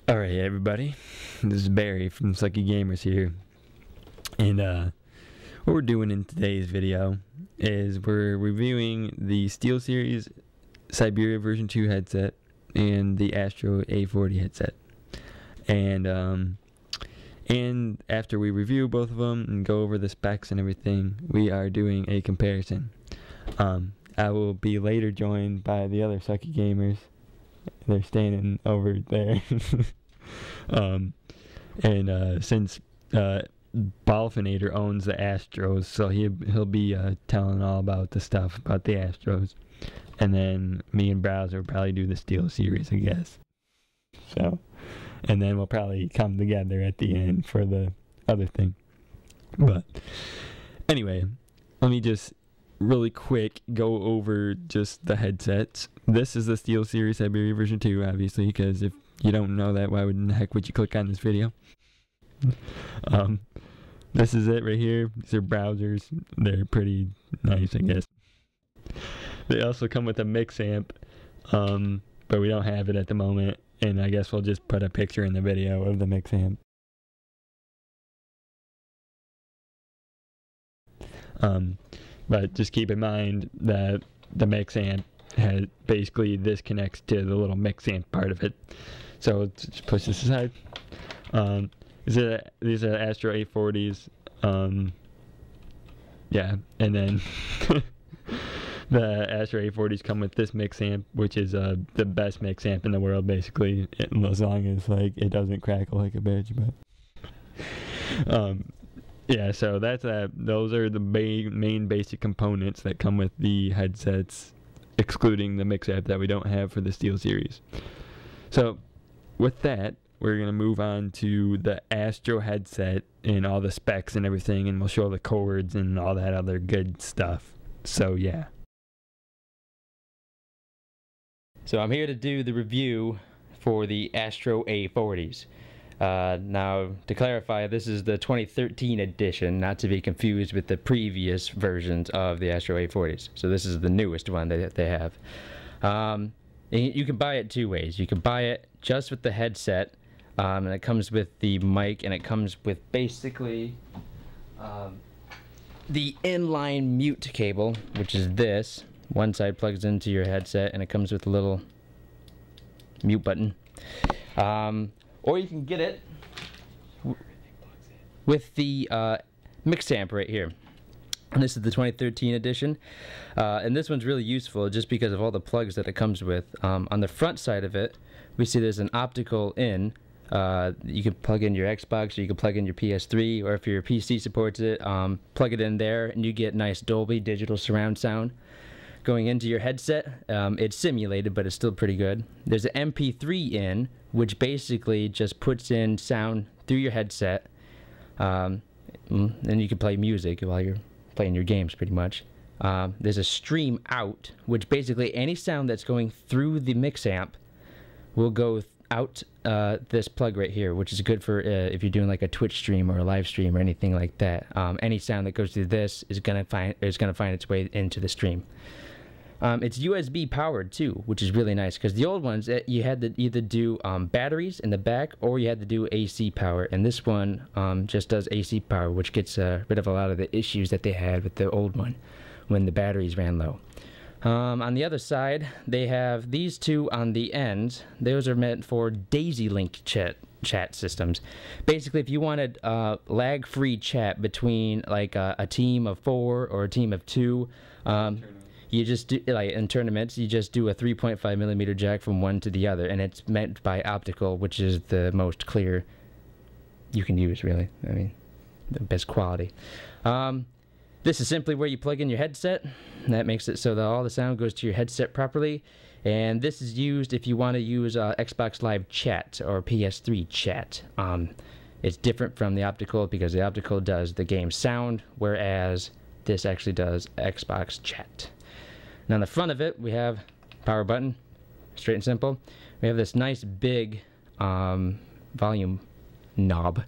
Alright everybody, this is Barry from Sucky Gamers here, and what we're doing in today's video is we're reviewing the Steelseries Siberia version 2 headset and the Astro A40 headset, and after we review both of them and go over the specs and everything, we are doing a comparison. I will be later joined by the other Sucky Gamers. They're standing over there. Since Balfinator owns the Astros, so he'll be telling all about the stuff about the Astros, and then me and Browser will probably do the Steelseries, I guess. So, and then we'll probably come together at the end for the other thing. But anyway, let me just really quick go over just the headsets. This is the Steelseries Siberia version 2, obviously, because if you don't know that, why in the heck would you click on this video? This is it right here. These are browsers. They're pretty nice, I guess. They also come with a mix amp, but we don't have it at the moment, and I guess we'll just put a picture in the video of the mix amp. But just keep in mind that the mix amp has basically this connects to the little mix amp part of it. So let's just push this aside. These are Astro A40s. Yeah, and then the Astro A40s come with this mix amp, which is the best mix amp in the world, basically, as long as like it doesn't crackle like a bitch. But yeah, so that's those are the main basic components that come with the headsets, excluding the mix amp that we don't have for the Steelseries. So with that, we're going to move on to the Astro headset and all the specs and everything, and we'll show the cords and all that other good stuff. So yeah. So I'm here to do the review for the Astro A40s. Now, to clarify, this is the 2013 edition, not to be confused with the previous versions of the Astro A40s. So this is the newest one that they have. You can buy it two ways. You can buy it just with the headset, and it comes with the mic, and it comes with basically the inline mute cable, which is this. One side plugs into your headset, and it comes with a little mute button. Or you can get it with the mix amp right here. And this is the 2013 edition. And this one's really useful just because of all the plugs that it comes with. On the front side of it, we see there's an optical in. You can plug in your Xbox, or you can plug in your PS3, or if your PC supports it, plug it in there, and you get nice Dolby digital surround sound going into your headset. It's simulated, but it's still pretty good. There's an MP3 in, which basically just puts in sound through your headset, and you can play music while you're playing your games, pretty much. There's a stream out, which basically any sound that's going through the mix amp will go out this plug right here, which is good for if you're doing like a Twitch stream or a live stream or anything like that. Any sound that goes through this is gonna find its way into the stream. It's USB powered too, which is really nice, because the old ones you had to either do batteries in the back, or you had to do AC power, and this one just does AC power, which gets rid of a lot of the issues that they had with the old one when the batteries ran low. On the other side, they have these two on the ends. Those are meant for daisy link chat systems. Basically, if you wanted lag-free chat between like a team of 4 or a team of 2, you just do, like in tournaments, you just do a 3.5mm jack from one to the other, and it's meant by optical, which is the most clear you can use, really. I mean, the best quality. This is simply where you plug in your headset. That makes it so that all the sound goes to your headset properly. And this is used if you want to use Xbox Live Chat or PS3 Chat. It's different from the optical, because the optical does the game sound, whereas this actually does Xbox Chat. Now on the front of it, we have power button, straight and simple. We have this nice big volume knob.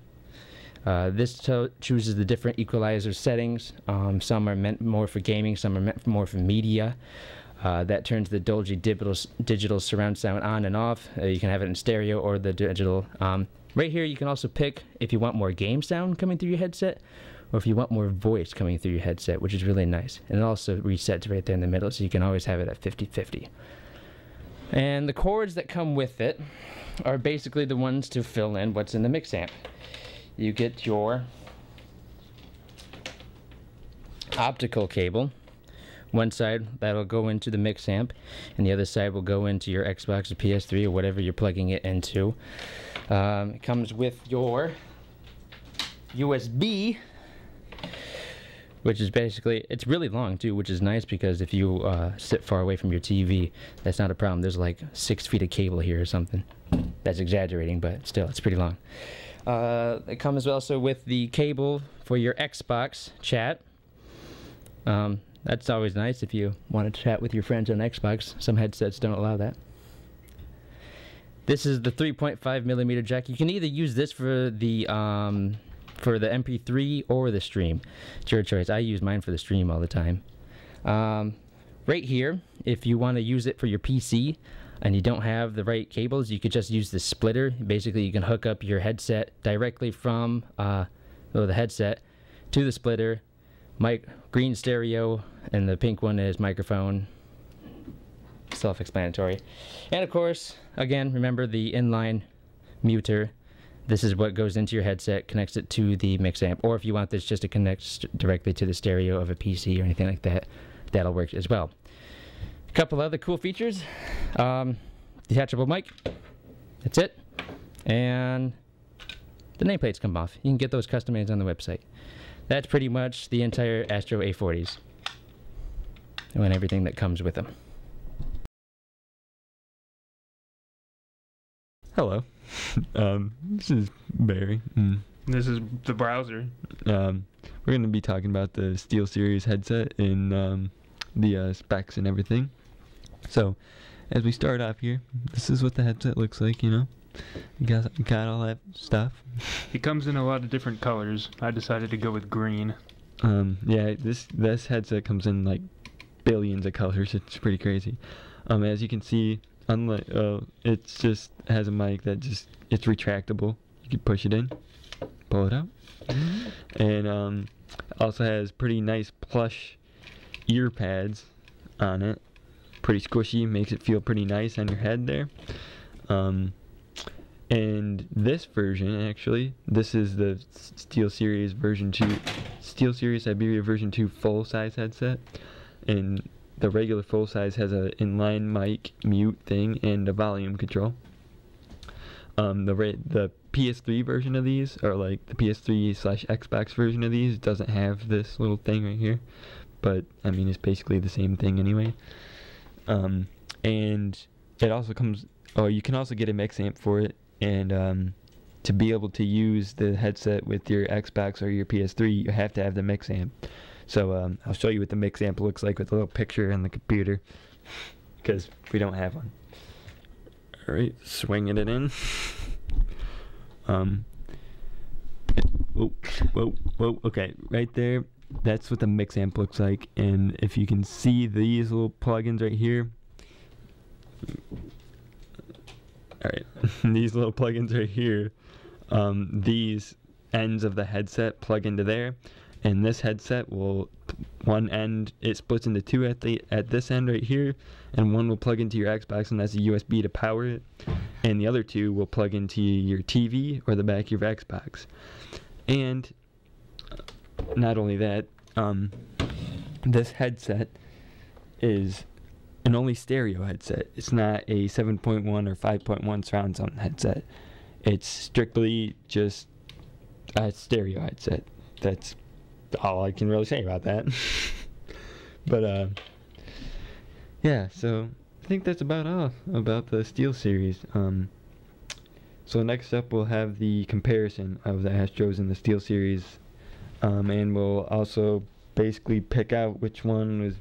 This chooses the different equalizer settings. Some are meant more for gaming, some are meant more for media. That turns the Dolby digital surround sound on and off. You can have it in stereo or the digital. Right here, you can also pick if you want more game sound coming through your headset, or if you want more voice coming through your headset, which is really nice. And it also resets right there in the middle, so you can always have it at 50-50. And the cords that come with it are basically the ones to fill in what's in the mix amp. You get your optical cable. One side that'll go into the mix amp, and the other side will go into your Xbox or PS3 or whatever you're plugging it into. It comes with your USB, which is basically, it's really long too, which is nice because if you sit far away from your TV, that's not a problem. There's like 6 feet of cable here or something. That's exaggerating, but still, it's pretty long. It comes also with the cable for your Xbox chat. That's always nice if you want to chat with your friends on Xbox. Some headsets don't allow that. This is the 3.5mm jack. You can either use this for the MP3 or the stream. It's your choice. I use mine for the stream all the time. Right here, if you want to use it for your PC and you don't have the right cables, you could just use the splitter. Basically, you can hook up your headset directly from the headset to the splitter. Green stereo, and the pink one is microphone. Self-explanatory. And of course, again, remember the inline muter. This is what goes into your headset, connects it to the mix amp. Or if you want this just to connect directly to the stereo of a PC or anything like that, that'll work as well. A couple other cool features. Detachable mic. That's it. And the nameplates come off. You can get those custom made on the website. That's pretty much the entire Astro A40s and everything that comes with them. Hello. This is Barry. This is the browser. We're going to be talking about the Steelseries headset and the specs and everything. So, as we start off here, this is what the headset looks like, you know. You got all that stuff. It comes in a lot of different colors. I decided to go with green. Yeah, this headset comes in like billions of colors. It's pretty crazy. As you can see, unlike it just has a mic that it's retractable. You can push it in, pull it out, and also has pretty nice plush ear pads on it. Pretty squishy, makes it feel pretty nice on your head there. And this version, actually, this is the SteelSeries version 2, SteelSeries Siberia version 2 full-size headset. And the regular full-size has an inline mic mute thing and a volume control. The PS3 version of these, or like the PS3/Xbox version of these, doesn't have this little thing right here. But, I mean, it's basically the same thing anyway. And it also comes, you can also get a mix amp for it. And to be able to use the headset with your Xbox or your PS3, you have to have the mix amp. So I'll show you what the mix amp looks like with a little picture on the computer, because we don't have one. Alright, swinging it in. Whoa, okay, right there, that's what the mix amp looks like. And if you can see these little plugins right here, alright, these little plugins right here, these ends of the headset plug into there, and this headset will, one end, it splits into two at this end right here, and one will plug into your Xbox, and that's a USB to power it, and the other two will plug into your TV or the back of your Xbox. And not only that, this headset is an only stereo headset. It's not a 7.1 or 5.1 surround sound headset. It's strictly just a stereo headset. That's all I can really say about that. But yeah, so I think that's about all about the SteelSeries. So next up we'll have the comparison of the Astros and the SteelSeries, and we'll also basically pick out which one was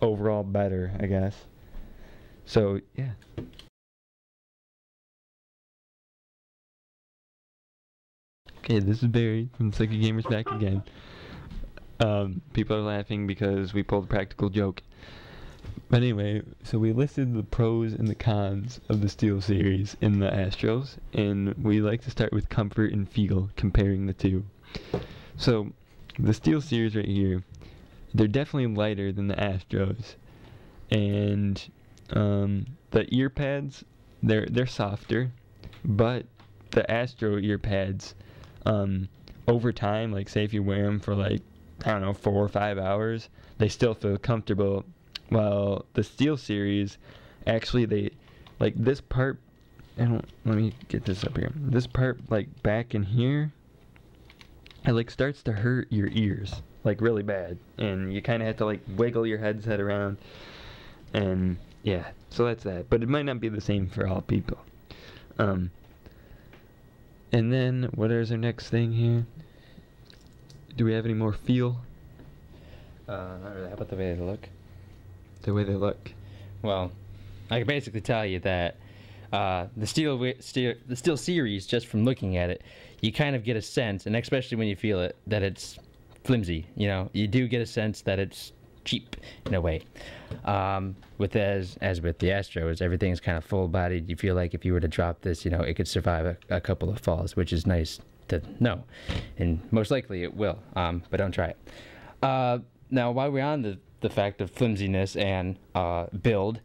overall better, I guess. So yeah. Okay, this is Barry from Psychic Gamers back again. People are laughing because we pulled a practical joke. But anyway, so we listed the pros and the cons of the SteelSeries in the Astros, and we like to start with comfort and feel, comparing the two. So, the SteelSeries right here, they're definitely lighter than the Astros, and the ear pads, they're softer, but the Astro ear pads, over time, like say if you wear them for like, I don't know, 4 or 5 hours, they still feel comfortable. While the SteelSeries, actually they, like this part, let me get this up here. This part, like back in here, it like starts to hurt your ears, like really bad. And you kind of have to like wiggle your headset around. And yeah, so that's that. But it might not be the same for all people. And then, what is our next thing here? Do we have any more feel? Not really. How about the way they look? The way they look. Well, I can basically tell you that the SteelSeries, just from looking at it, you kind of get a sense, and especially when you feel it, that it's flimsy. You know, you do get a sense that it's cheap in a way. With as with the Astros, everything's kind of full-bodied. You feel like if you were to drop this, you know, it could survive a couple of falls, which is nice to know, and most likely it will. But don't try it. Now, while we're on the fact of flimsiness and build,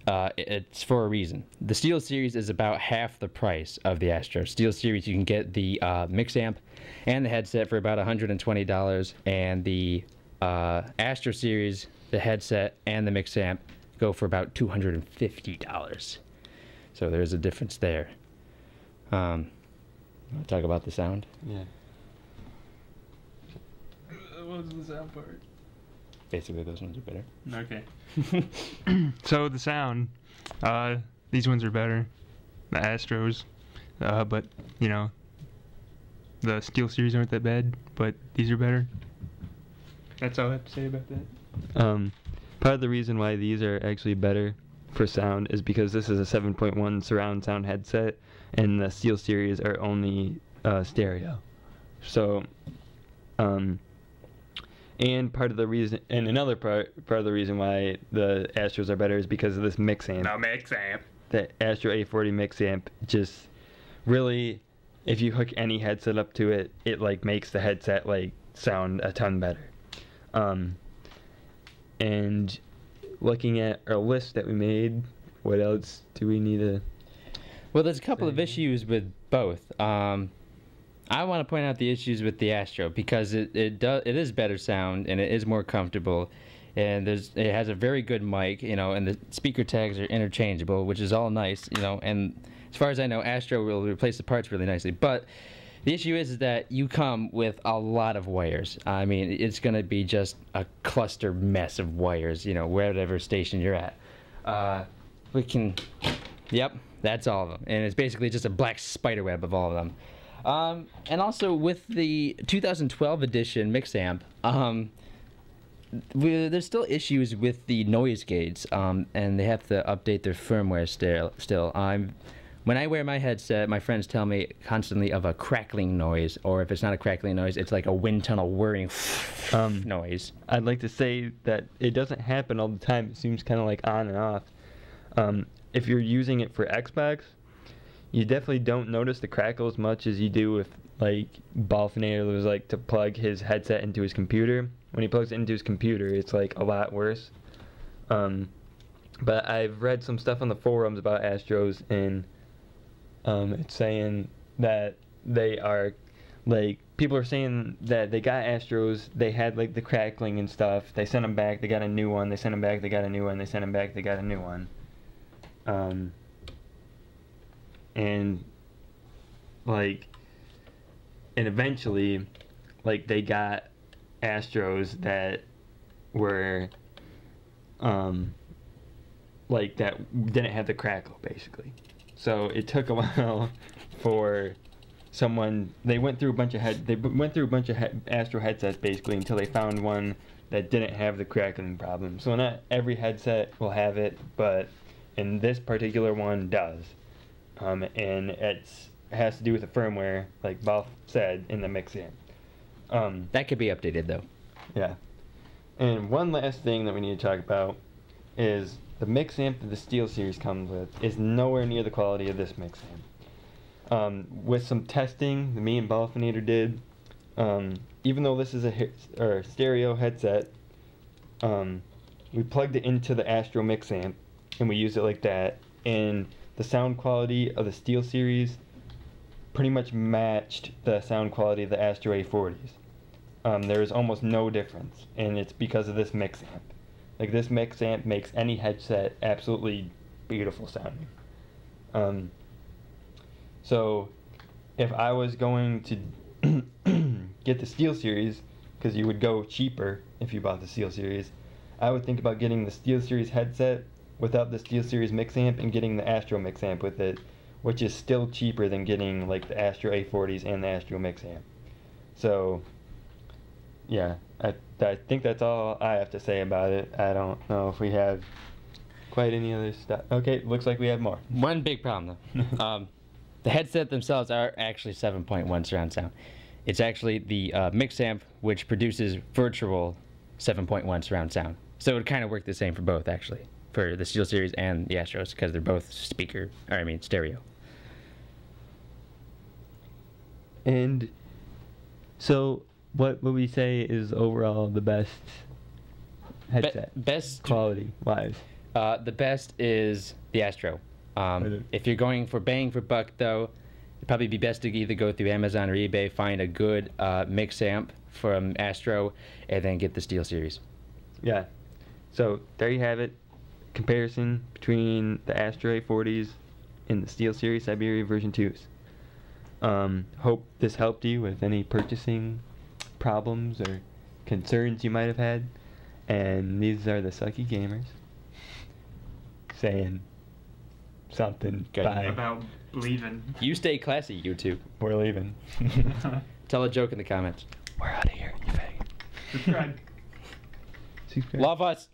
it's for a reason. The SteelSeries is about half the price of the Astro. SteelSeries, you can get the mix amp and the headset for about $120, and the Astro Series, the headset and the mix amp, go for about $250. So there's a difference there. Want to talk about the sound? Yeah. What was the sound part? Basically, those ones are better. Okay. So the sound, these ones are better, the Astros, but you know, the SteelSeries aren't that bad, but these are better. That's all I have to say about that. Part of the reason why these are actually better for sound is because this is a 7.1 surround sound headset, and the SteelSeries are only stereo. So, and part of the reason, and another part of the reason why the Astros are better is because of this mix amp. No mix amp. The Astro A40 mix amp just really, if you hook any headset up to it, it like makes the headset like sound a ton better. And looking at our list that we made, what else do we need to? Well, there's a couple of issues with both. I want to point out the issues with the Astro because it is better sound and it is more comfortable, and it has a very good mic, you know, and the speaker tags are interchangeable, which is all nice, you know. And as far as I know, Astro will replace the parts really nicely, but the issue is that you come with a lot of wires. I mean, it's going to be just a cluster mess of wires, you know, whatever station you're at. Yep, that's all of them. And it's basically just a black spider web of all of them. And also with the 2012 edition mix amp, there's still issues with the noise gates, and they have to update their firmware still. When I wear my headset, my friends tell me constantly of a crackling noise, or if it's not a crackling noise, it's like a wind tunnel whirring noise. I'd like to say that it doesn't happen all the time. It seems kind of like on and off. If you're using it for Xbox, you definitely don't notice the crackle as much as you do if, like, Balfinator was like to plug his headset into his computer. When he plugs it into his computer, it's like a lot worse. But I've read some stuff on the forums about Astros, and it's saying that they are, like, people are saying that they got Astros, they had, like, the crackling and stuff, they sent them back, they got a new one, they sent them back, they got a new one, they sent them back, they got a new one. And, like, and eventually, like, they got Astros that were, like, that didn't have the crackle, basically. So it took a while for someone. They went through a bunch of Astro headsets basically until they found one that didn't have the crackling problem. So not every headset will have it, but in this particular one does, and it has to do with the firmware, like Balf said in the mix amp. That could be updated though. Yeah. And one last thing that we need to talk about is the mix amp that the SteelSeries comes with is nowhere near the quality of this mix amp. With some testing that me and Balfinator did, even though this is a stereo headset, we plugged it into the Astro mix amp and we used it like that, and the sound quality of the SteelSeries pretty much matched the sound quality of the Astro A40s. There is almost no difference, and it's because of this mix amp. Like, this mix amp makes any headset absolutely beautiful sounding. So if I was going to get the SteelSeries, because you would go cheaper if you bought the SteelSeries, I would think about getting the SteelSeries headset without the SteelSeries mix amp and getting the Astro mix amp with it, which is still cheaper than getting like the Astro A40s and the Astro mix amp. So yeah, I think that's all I have to say about it. I don't know if we have quite any other stuff. Okay, looks like we have more. One big problem though. The headset themselves are actually 7.1 surround sound. It's actually the mix amp which produces virtual 7.1 surround sound. So it would kind of work the same for both, actually, for the SteelSeries and the Astros, because they're both stereo. And so what would we say is overall the best headset? Best quality wise? The best is the Astro. If you're going for bang for buck, though, it'd probably be best to either go through Amazon or eBay, find a good mix amp from Astro, and then get the SteelSeries. Yeah. So there you have it. Comparison between the Astro A40s and the SteelSeries Siberia version 2s. Hope this helped you with any purchasing problems or concerns you might have had. And these are the Sucky Gamers saying something. Good. Bye. About leaving. You stay classy, YouTube. We're leaving. Tell a joke in the comments. We're out of here, you fag. Subscribe. Subscribe. Love us.